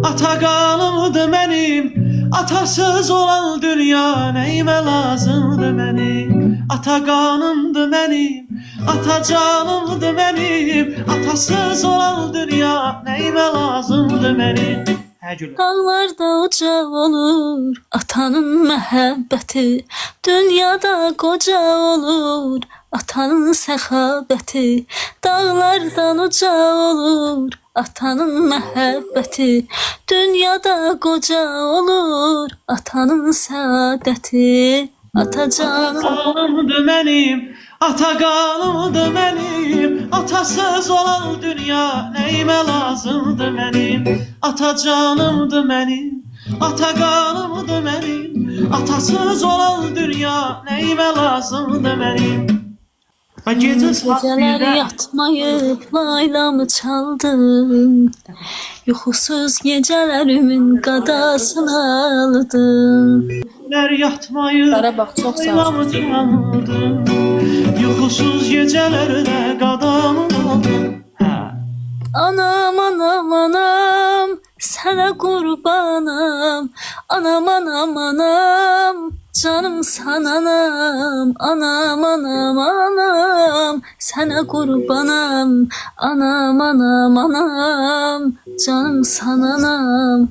Ata qanımdır mənim, atasız olan dünya nəyimə lazımdır mənim. Ata qanımdır mənim, ata canımdır mənim, atasız olan dünya nəyimə lazımdır mənim. Hə gülüm. Dağlarda uca olur atanın məhəbbəti, dünyada qoca olur atanın səxabəti. Dağlardan uca olur atanın məhəbbəti, dünyada qoca olur atanın səadəti. Ata canım Qanımdır mənim, ata qanımdır mənim, atasız olan dünya nəyimə lazımdır mənim. Ata canımdır mənim, ata qanımdır mənim, atasız olan dünya nəyimə lazımdır mənim. Və gecə saat gecələr 1-də yatmayıb laylamı çaldım, yuxusuz gecələrimin qadasını aldım. yatmayıb Qarabağ çox sağ ol. aylamı çaldım, yuxusuz gecələrdə qadamı aldım. Hə. Anam anam anam, sənə qurbanam. Anam anam anam, canım sananam. Anam anam anam, sənə qurbanam. Anam anam anam, canım sananam.